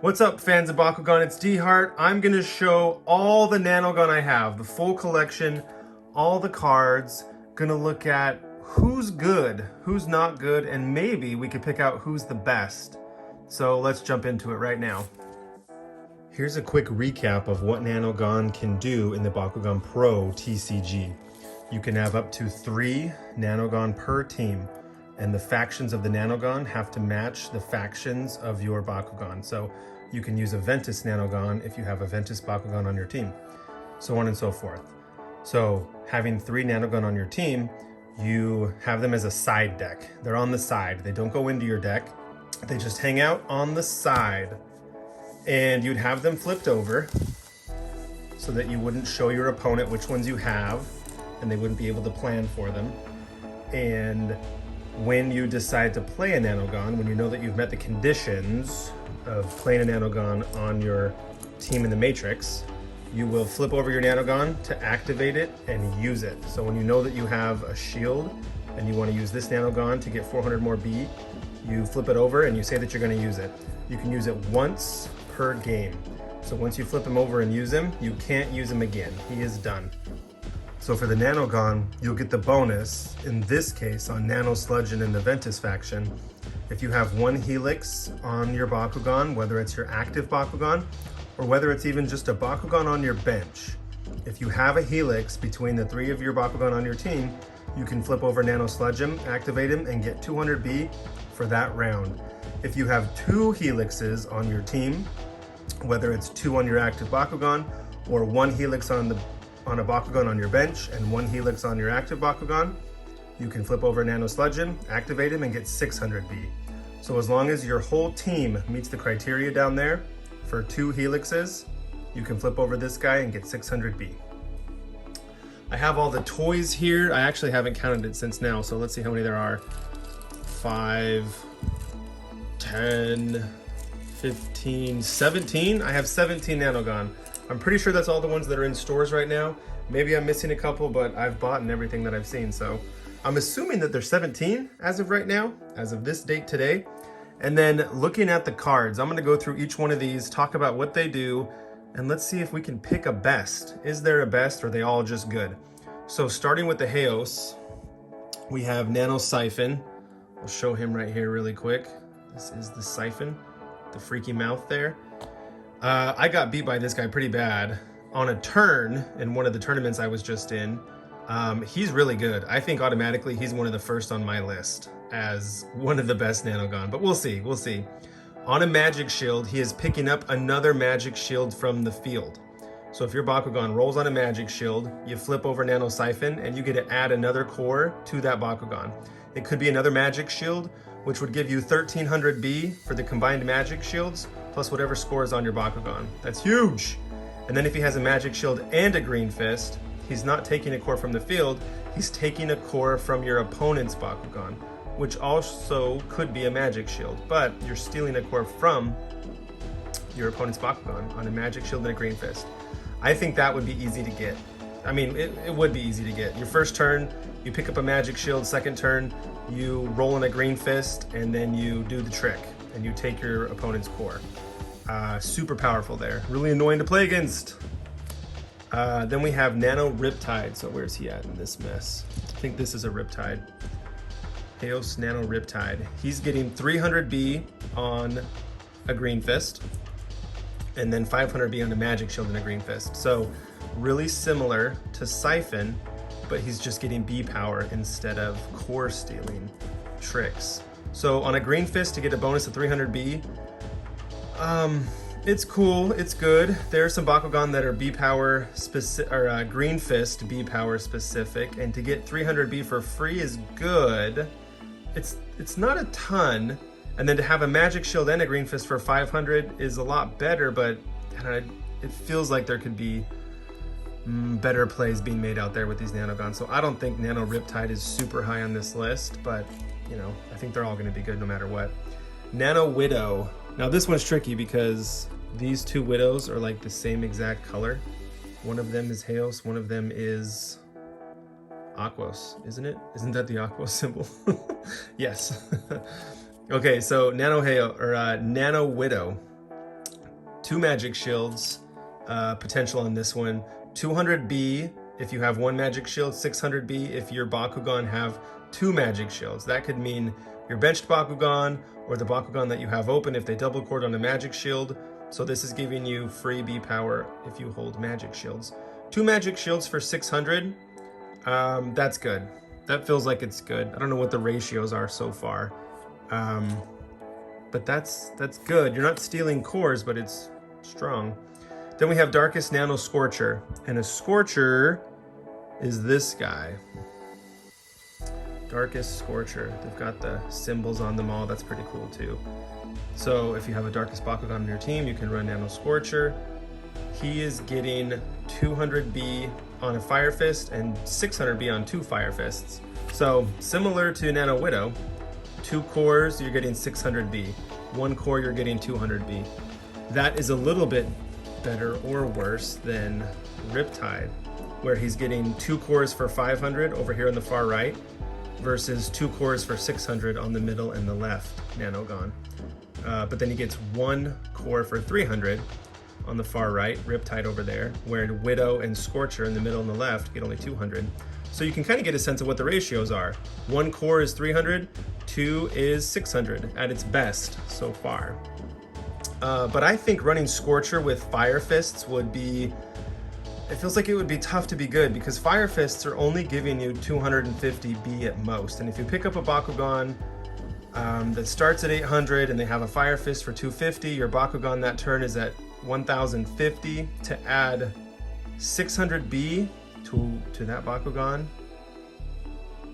What's up, fans of Bakugan? It's D-Heart. I'm gonna show all the Nanogun I have, the full collection, all the cards. Gonna look at who's good, who's not good, and maybe we could pick out who's the best. So let's jump into it right now. Here's a quick recap of what Nanogun can do in the Bakugan Pro TCG. You can have up to 3 Nanogun per team, and the factions of the Nanogun have to match the factions of your Bakugan. So you can use a Ventus Nanogun if you have a Ventus Bakugan on your team, so on and so forth. So having 3 Nanogun on your team, you have them as a side deck. They're on the side. They don't go into your deck. They just hang out on the side. And you'd have them flipped over so that you wouldn't show your opponent which ones you have, and they wouldn't be able to plan for them. And when you decide to play a Nanogun, when you know that you've met the conditions of playing a Nanogun on your team in the Matrix, you will flip over your Nanogun to activate it and use it. So when you know that you have a shield and you want to use this Nanogun to get 400 more B, you flip it over and you say that you're going to use it. You can use it once per game. So once you flip him over and use him, you can't use him again. He is done. So for the Nanogun, you'll get the bonus, in this case on Nano Sludgeon in the Ventus faction, if you have 1 Helix on your Bakugan, whether it's your active Bakugan, or whether it's even just a Bakugan on your bench. If you have a Helix between the 3 of your Bakugan on your team, you can flip over Nano Sludge him, activate him, and get 200 B for that round. If you have 2 Helixes on your team, whether it's 2 on your active Bakugan, or 1 Helix on a Bakugan on your bench and 1 Helix on your active Bakugan, you can flip over Nano Sludge him, activate him, and get 600 B. So as long as your whole team meets the criteria down there for 2 Helixes, you can flip over this guy and get 600 B. I have all the toys here. I actually haven't counted it since now, so let's see how many there are. 5, 10, 15, 17. I have 17 Nanogun. I'm pretty sure that's all the ones that are in stores right now. Maybe I'm missing a couple, but I've bought in everything that I've seen. So I'm assuming that there's 17 as of right now, as of this date today. And then looking at the cards, I'm gonna go through each one of these, talk about what they do, and let's see if we can pick a best. Is there a best, or are they all just good? So starting with the Haos, we have Nano Siphon. I'll show him right here really quick. This is the Siphon, the freaky mouth there. I got beat by this guy pretty bad on a turn in one of the tournaments I was just in. He's really good. I think automatically he's one of the first on my list as one of the best Nanogun, but we'll see, we'll see. On a magic shield, he is picking up another magic shield from the field. So if your Bakugan rolls on a magic shield, you flip over Nano Siphon and you get to add another core to that Bakugan. It could be another magic shield, which would give you 1300 B for the combined magic shields, plus whatever score is on your Bakugan. That's huge! And then if he has a magic shield and a green fist, he's not taking a core from the field, he's taking a core from your opponent's Bakugan, which also could be a magic shield, but you're stealing a core from your opponent's Bakugan on a magic shield and a green fist. I think that would be easy to get. I mean, it would be easy to get. Your first turn, you pick up a magic shield. Second turn, you roll in a green fist, and then you do the trick, and you take your opponent's core. Super powerful there. Really annoying to play against. Then we have Nano Riptide. So where's he at in this mess? I think this is a Riptide. Haos Nano Riptide. He's getting 300 B on a green fist, and then 500 B on a magic shield and a green fist. So really similar to Siphon, but he's just getting B power instead of core stealing tricks. So on a green fist to get a bonus of 300 B, it's cool, it's good. There are some Bakugan that are B power specific, or green fist B power specific, and to get 300 B for free is good. It's not a ton, and then to have a magic shield and a green fist for 500 is a lot better, but it feels like there could be better plays being made out there with these Nanogun. So I don't think Nano Riptide is super high on this list, but you know, I think they're all gonna be good no matter what. Nano Widow. Now this one's tricky because these 2 Widows are like the same exact color. One of them is Haos, one of them is Aquos, isn't it? Isn't that the Aquos symbol? Yes. Okay, so Nano Widow. 2 magic shields potential on this one. 200B if you have 1 magic shield, 600B if your Bakugan have 2 magic shields. That could mean your benched Bakugan or the Bakugan that you have open if they double cord on a magic shield. So this is giving you free B power if you hold magic shields. 2 magic shields for 600, that's good. That feels like it's good. I don't know what the ratios are so far, but that's good. You're not stealing cores, but it's strong. Then we have Darkus Nano Scorcher, and a Scorcher is this guy. Darkus Scorcher. They've got the symbols on them all. That's pretty cool too. So if you have a Darkus Bakugan on your team, you can run Nano Scorcher. He is getting 200B on a Fire Fist and 600B on 2 Fire Fists. So similar to Nano Widow, 2 cores, you're getting 600B. 1 core, you're getting 200B. That is a little bit better or worse than Riptide, where he's getting 2 cores for 500 over here on the far right versus 2 cores for 600 on the middle and the left Nanogon. But then he gets 1 core for 300 on the far right, Riptide over there, where Widow and Scorcher in the middle and the left get only 200. So you can kind of get a sense of what the ratios are. 1 core is 300, 2 is 600 at its best so far. But I think running Scorcher with Fire Fists would be, it feels like it would be tough to be good because Fire Fists are only giving you 250B at most. And if you pick up a Bakugan that starts at 800 and they have a Fire Fist for 250, your Bakugan that turn is at 1050. To add 600B to that Bakugan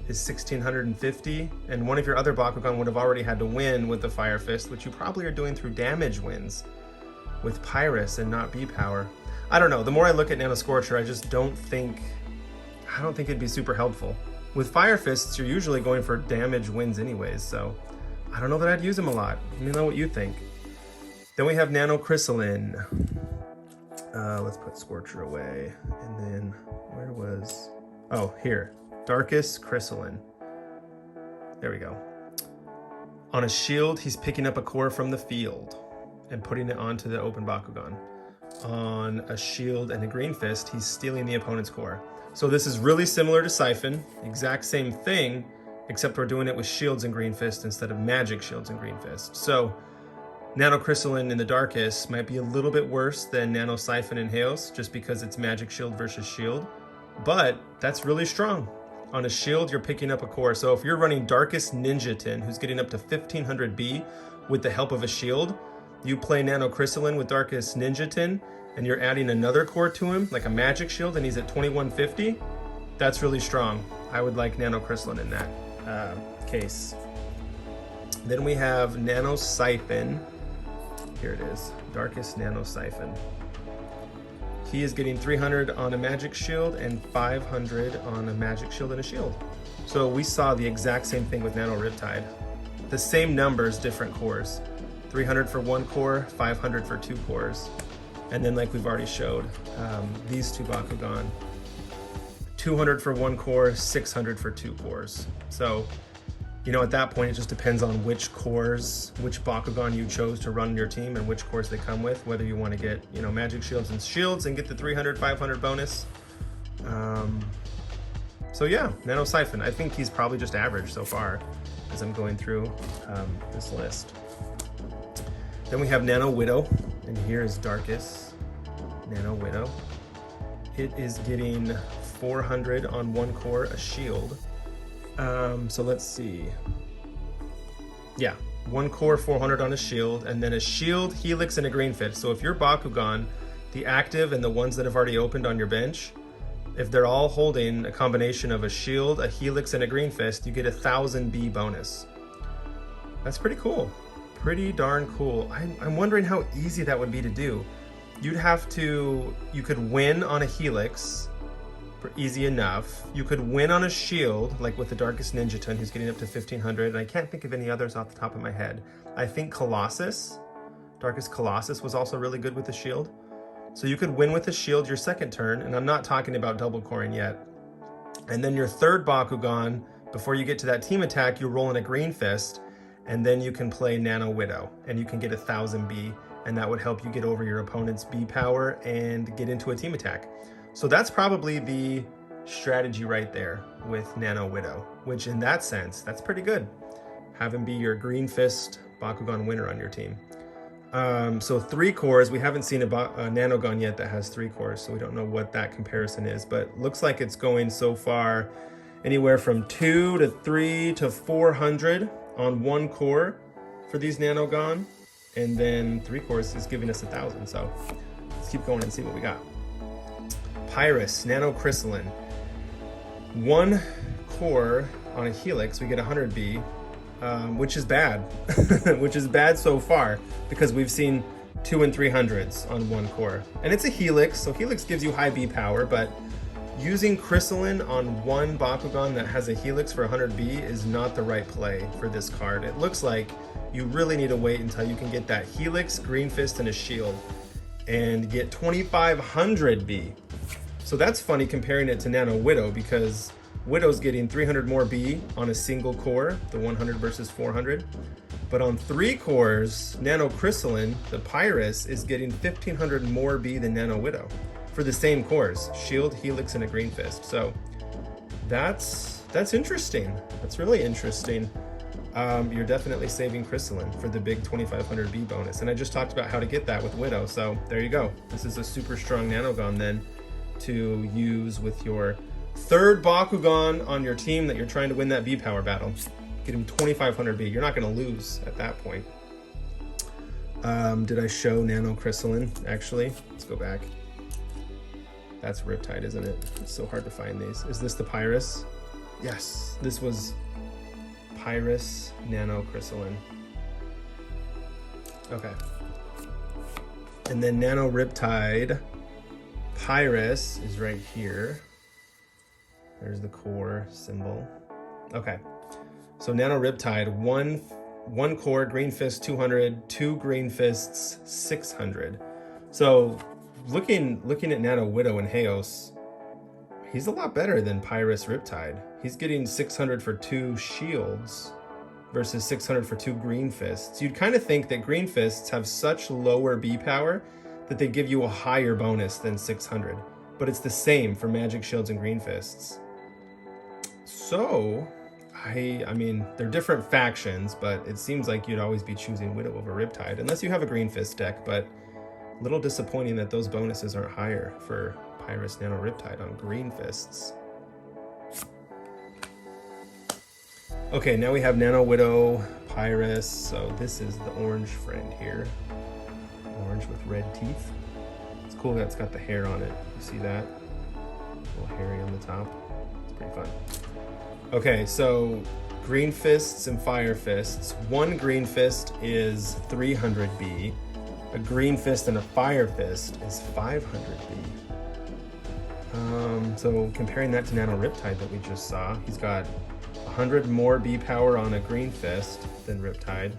is 1650, and one of your other Bakugan would have already had to win with the Fire Fist, which you probably are doing through damage wins with Pyrus and not B power. I don't know, the more I look at Nano Scorcher, I just don't think it'd be super helpful. With Fire Fists, you're usually going for damage wins anyways, so I don't know that I'd use him a lot. Let me know what you think. Then we have Nano Chrysalin. Let's put Scorcher away, and then where was, oh, here. Darkus Chrysalin. There we go. On a shield, he's picking up a core from the field and putting it onto the open Bakugan. On a shield and a green fist, he's stealing the opponent's core. So this is really similar to Siphon, exact same thing, except we're doing it with shields and green fist instead of magic shields and green fist. So Nano Chrysalin in the Darkus might be a little bit worse than Nano Siphon and Haos, just because it's magic shield versus shield, but that's really strong. On a shield, you're picking up a core. So if you're running Darkus Ninjatin, who's getting up to 1500B with the help of a shield, you play Nano Chrysalin with Darkus Ninjatin, and you're adding another core to him, like a magic shield, and he's at 2150. That's really strong. I would like Nano Chrysalin in that case. Then we have Nano Siphon. Here it is, Darkus Nano Siphon. He is getting 300 on a magic shield and 500 on a magic shield and a shield. So we saw the exact same thing with Nano Riptide. The same numbers, different cores. 300 for 1 core, 500 for 2 cores. And then like we've already showed, these 2 Bakugan, 200 for 1 core, 600 for 2 cores. So, you know, at that point, it just depends on which cores, which Bakugan you chose to run your team and which cores they come with, whether you want to get, you know, magic shields and get the 300, 500 bonus. So yeah, Nano Siphon. I think he's probably just average so far as I'm going through this list. Then we have Nano Widow, and here is Darkus Nano Widow. It is getting 400 on 1 core, a shield. So let's see. Yeah, 1 core, 400 on a shield, and then a shield, helix, and a green fist. So if your Bakugan, the active and the ones that have already opened on your bench, if they're all holding a combination of a shield, a helix, and a green fist, you get 1000B bonus. That's pretty cool. Pretty darn cool. I'm wondering how easy that would be to do. You could win on a helix, easy enough. You could win on a shield, like with the Darkus Ninjatin, who's getting up to 1500, and I can't think of any others off the top of my head. I think Darkus Colossus was also really good with the shield. So you could win with the shield your second turn, and I'm not talking about double coring yet. And then your third Bakugan, before you get to that team attack, you roll in a green fist, and then you can play Nano Widow, and you can get 1000B and that would help you get over your opponent's B power and get into a team attack. So that's probably the strategy right there with Nano Widow, which in that sense, that's pretty good. Have him be your Green Fist Bakugan winner on your team. So 3 cores, we haven't seen a Nanogun yet that has 3 cores, so we don't know what that comparison is, but looks like it's going so far anywhere from 2 to 3 to 400 on 1 core for these Nanogun, and then 3 cores is giving us 1,000. So let's keep going and see what we got. Pyrus Nano Crystalline, 1 core on a helix, we get 100B, which is bad, which is bad so far because we've seen 2 and 300s on 1 core, and it's a helix, so helix gives you high B power, but using Crystalline on 1 Bakugan that has a helix for 100B is not the right play for this card. It looks like you really need to wait until you can get that helix, Green Fist, and a shield and get 2500B. So that's funny comparing it to Nano Widow, because Widow's getting 300 more B on a single core, the 100 versus 400. But on 3 cores, Nano Crystalline, the Pyrus, is getting 1500 more B than Nano Widow for the same cores, shield, helix, and a Green Fist. So that's interesting. That's really interesting. You're definitely saving Crystalline for the big 2500 B bonus. And I just talked about how to get that with Widow. So there you go. This is a super strong Nanogun then to use with your 3rd Bakugan on your team that you're trying to win that B power battle. Get him 2500 B. You're not going to lose at that point. Did I show Nano Crystalline? Actually, let's go back. That's Riptide, isn't it? It's so hard to find these. Is this the Pyrus? Yes, this was Pyrus Nano Crystalline. Okay. And then Nano Riptide Pyrus is right here. There's the core symbol. Okay. So Nano Riptide, one core, Green Fist 200, 2 Green Fists 600. So looking at Nano Widow and Haos, he's a lot better than Pyrus Riptide. He's getting 600 for 2 shields versus 600 for 2 Green Fists. You'd kind of think that Green Fists have such lower B power that they give you a higher bonus than 600, but it's the same for Magic Shields and Green Fists. So, I mean, they're different factions, but it seems like you'd always be choosing Widow over Riptide, unless you have a Green Fist deck, but a little disappointing that those bonuses aren't higher for Pyrus Nano Riptide on Green Fists. Okay, now we have Nano Widow, Pyrus, so this is the orange friend here. Orange with red teeth. It's cool that it's got the hair on it. You see that? A little hairy on the top. It's pretty fun. Okay, so Green Fists and Fire Fists. 1 Green Fist is 300B. A Green Fist and a Fire Fist is 500B. So comparing that to Nano Riptide that we just saw, he's got 100 more B power on a Green Fist than Riptide,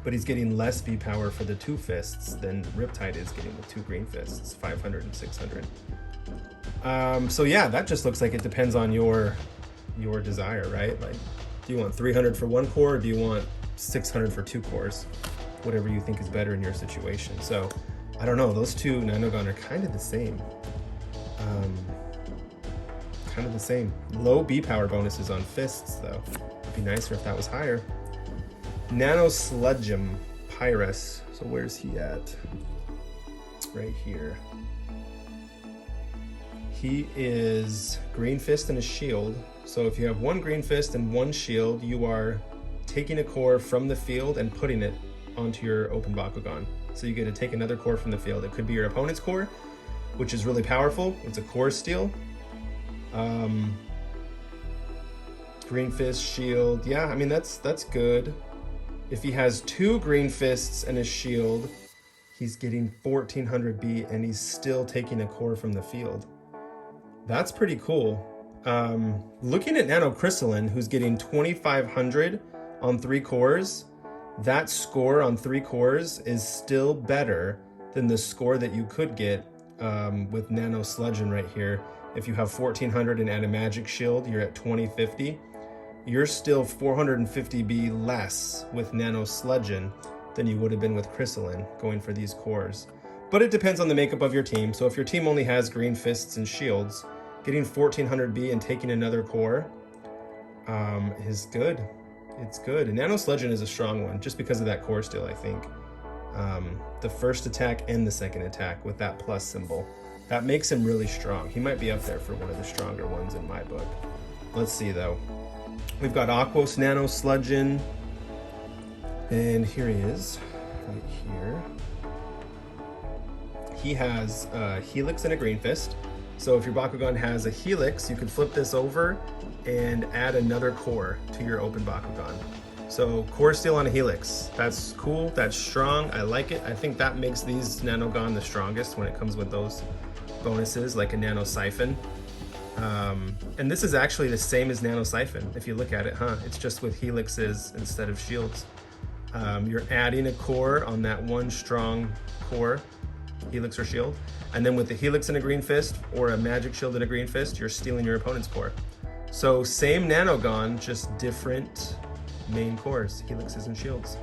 but he's getting less B power for the 2 fists than Riptide is getting with 2 Green Fists, 500 and 600. So yeah, that just looks like it depends on your desire, right? Like, do you want 300 for 1 core, or do you want 600 for 2 cores? Whatever you think is better in your situation. So I don't know, those 2 Nanogun are kind of the same. Low B power bonuses on fists though. It'd be nicer if that was higher. Nano Sludgem Pyrus. So where's he at? Right here. He is Green Fist and a shield. So if you have 1 Green Fist and 1 shield, you are taking a core from the field and putting it onto your open Bakugan. So you get to take another core from the field. It could be your opponent's core, which is really powerful. It's a core steal. Green Fist, shield. Yeah, I mean, that's good. If he has 2 Green Fists and a shield, he's getting 1400B and he's still taking a core from the field. That's pretty cool. Looking at Nano Crystalline, who's getting 2500 on 3 cores, that score on 3 cores is still better than the score that you could get with Nano Sludgeon right here. If you have 1400 and add a Magic Shield, you're at 2050. You're still 450B less with Nano Sludgeon than you would have been with Crystalline going for these cores. But it depends on the makeup of your team. So if your team only has green fists and shields, getting 1400B and taking another core is good. It's good. And Nano Sludgeon is a strong one just because of that core steal, I think. The first attack and the second attack with that plus symbol. That makes him really strong. He might be up there for one of the stronger ones in my book. Let's see though. We've got Aquos Nano Sludgeon. And here he is, right here. He has a Helix and a Green Fist. So if your Bakugan has a Helix, you could flip this over and add another core to your open Bakugan. So core steal on a Helix, that's cool, that's strong, I like it. I think that makes these Nanogun the strongest when it comes with those bonuses, like a Nano Siphon. And this is actually the same as Nano Siphon, if you look at it, huh? It's just with Helixes instead of shields. You're adding a core on that one strong core, Helix or shield. And then with the Helix and a Green Fist, or a Magic Shield and a Green Fist, you're stealing your opponent's core. So same Nanogun, just different main cores, Helixes and shields.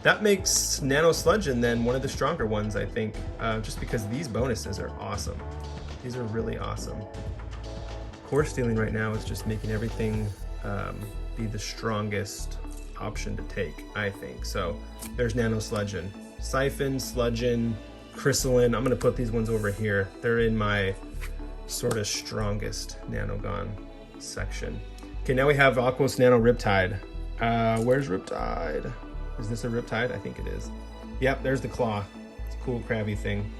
That makes Nano Sludgeon then one of the stronger ones, I think, just because these bonuses are awesome. These are really awesome. Core stealing right now is just making everything be the strongest option to take, I think. So there's Nano Sludgeon. Siphon, Sludgeon, Crystalline. I'm gonna put these ones over here. They're in my sort of strongest Nanogun section. Okay, now we have Aquos Nano Riptide. Where's Riptide? Is this a Riptide? I think it is. Yep, there's the claw. It's a cool crabby thing.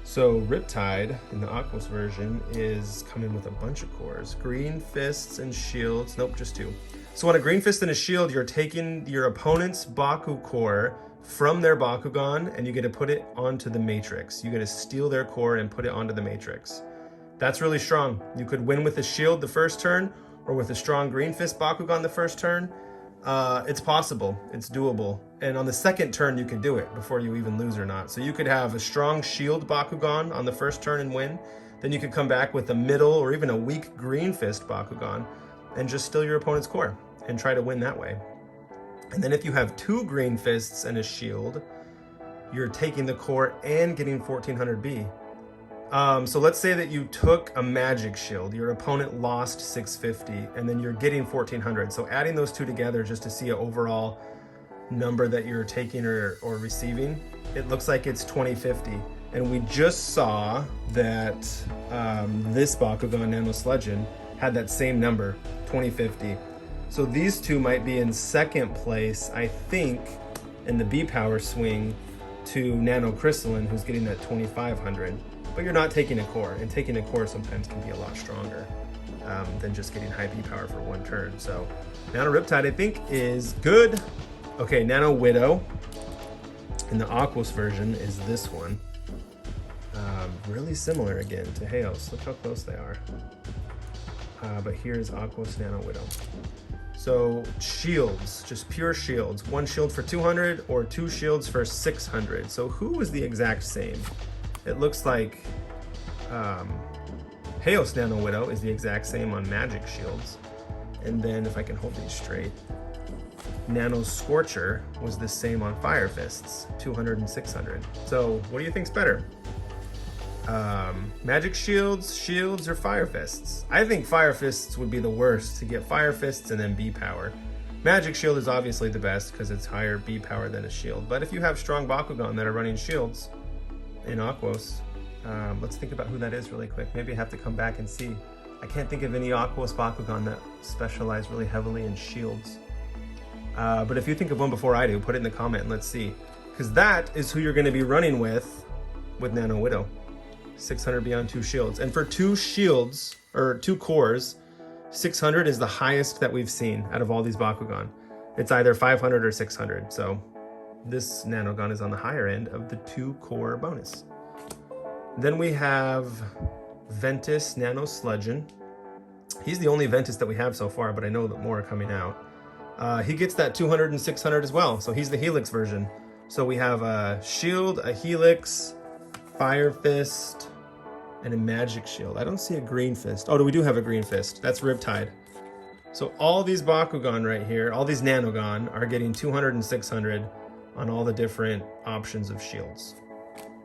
So Riptide in the Aquos version is coming with a bunch of cores. Green fists and shields. Nope, just two. So on a green fist and a shield, you're taking your opponent's Baku core from their Bakugan and you get to put it onto the matrix. You get to steal their core and put it onto the matrix. That's really strong. You could win with a shield the first turn or with a strong green fist Bakugan the first turn. It's possible, it's doable. And on the second turn, you can do it before you even lose or not. So you could have a strong shield Bakugan on the first turn and win. Then you could come back with a middle or even a weak green fist Bakugan and just steal your opponent's core and try to win that way. And then if you have two green fists and a shield, you're taking the core and getting 1400B. So let's say that you took a magic shield, your opponent lost 650, and then you're getting 1400. So adding those two together just to see an overall number that you're taking or receiving, it looks like it's 2050. And we just saw that this Bakugan Nano Sludgeon had that same number, 2050. So these two might be in second place, I think, in the B power swing to Nano Crystalline, who's getting that 2500. But you're not taking a core, and taking a core sometimes can be a lot stronger than just getting high B power for one turn. So Nano Riptide, I think, is good. Okay, Nano Widow in the Aquos version is this one. Really similar again to Haos. Look how close they are. But here's Aquos Nano Widow. So shields, just pure shields. One shield for 200 or two shields for 600. So who is the exact same? It looks like Haos Nano Widow is the exact same on magic shields. And then if I can hold these straight, Nano Scorcher was the same on fire fists, 200 and 600. So what do you think's better? Magic shields, shields, or fire fists? I think fire fists would be the worst to get fire fists and then B power. Magic shield is obviously the best because it's higher B power than a shield. But if you have strong Bakugan that are running shields in Aquos, let's think about who that is really quick. Maybe I have to come back and see. I can't think of any Aquos Bakugan that specialize really heavily in shields. But if you think of one before I do, put it in the comment and let's see. Because that is who you're going to be running with Nano Widow. 600 beyond two shields. And for two shields, or two cores, 600 is the highest that we've seen out of all these Bakugan. It's either 500 or 600. So this Nanogun is on the higher end of the two core bonus. Then we have Ventus Nano Sludgeon. He's the only Ventus that we have so far, but I know that more are coming out. He gets that 200 and 600 as well. So he's the Helix version. So we have a shield, a Helix, Fire Fist, and a Magic Shield. I don't see a Green Fist. Oh, we do have a Green Fist. That's Riptide. So all these Bakugan right here, all these Nanogun are getting 200 and 600. on all the different options of shields.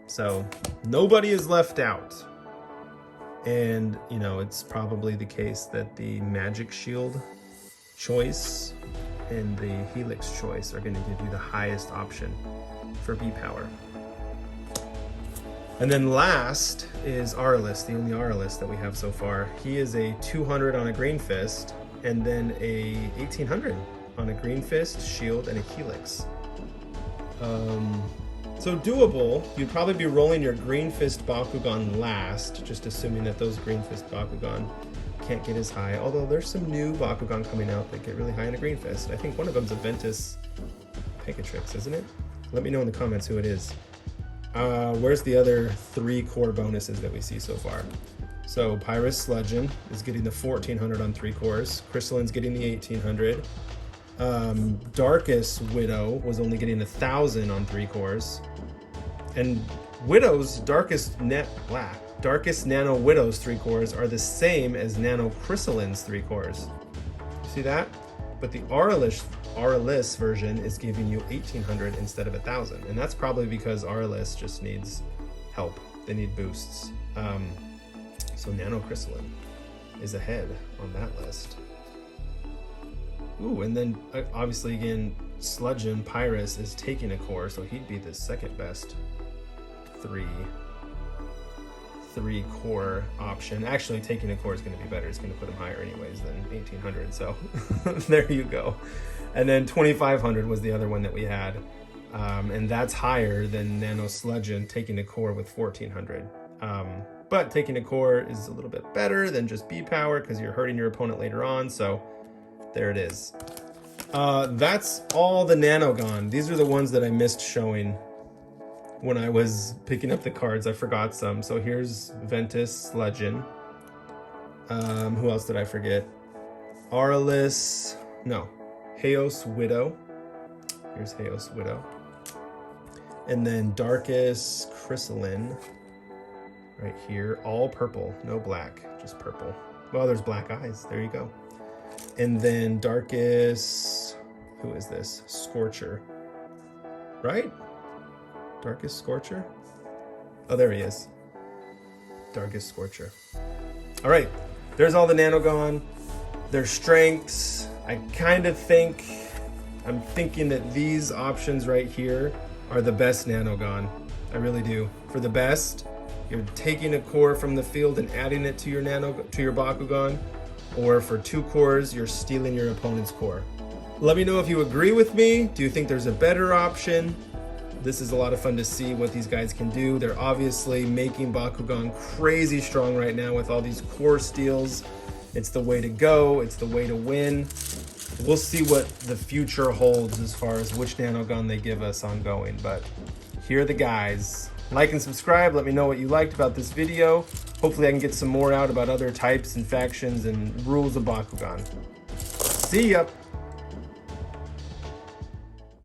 So nobody is left out. And, you know, it's probably the case that the magic shield choice and the helix choice are going to give you the highest option for B power. And then last is Aurelus, the only Aurelus that we have so far. He is a 200 on a green fist, and then a 1800 on a green fist, shield, and a helix. So doable. You'd probably be rolling your green fist Bakugan last, just assuming that those green fist Bakugan can't get as high. Although there's some new Bakugan coming out that get really high in a green fist. I think one of them's a Ventus Pegatrix, isn't it? Let me know in the comments who it is. Where's the other 3 core bonuses that we see so far? So Pyrus Sludgeon is getting the 1400 on 3 cores. Crystalline's getting the 1800. Darkus Widow was only getting 1000 on 3 cores. And Widow's Darkest Nano Widow's 3 cores are the same as Nano Crystalline's 3 cores. See that? But the Aurelus version is giving you 1800 instead of 1000, and that's probably because Aurelus just needs help. They need boosts. So Nano Crystalline is ahead on that list. Ooh, and then obviously again, Sludgeon Pyrus is taking a core, so he'd be the second best 3 core option. Actually, taking a core is going to be better. It's going to put him higher anyways than 1800. So there you go. And then 2500 was the other one that we had. And that's higher than Nano Sludgeon taking a core with 1400. But taking a core is a little bit better than just B power because you're hurting your opponent later on. So there it is. That's all the Nanogun. These are the ones that I missed showing when I was picking up the cards. I forgot some. So here's Ventus Sludgeon. Who else did I forget? Aurelus. No. Haos Widow. Here's Haos Widow. And then Darkus Crystalline. Right here. All purple. No black. Just purple. Well, there's black eyes. There you go. And then Darkus. Who is this? Scorcher. Right? Darkus Scorcher? Oh, there he is. Darkus Scorcher. All right, there's all the Nanogun. Their strengths. I kind of think, I'm thinking that these options right here are the best Nanogun. I really do. For the best, you're taking a core from the field and adding it to your Bakugan, or for 2 cores, you're stealing your opponent's core. Let me know if you agree with me. Do you think there's a better option? This is a lot of fun to see what these guys can do. They're obviously making Bakugan crazy strong right now with all these core steals. It's the way to go. It's the way to win. We'll see what the future holds as far as which Nanogun they give us ongoing. But here are the guys. Like and subscribe. Let me know what you liked about this video. Hopefully I can get some more out about other types and factions and rules of Bakugan. See ya!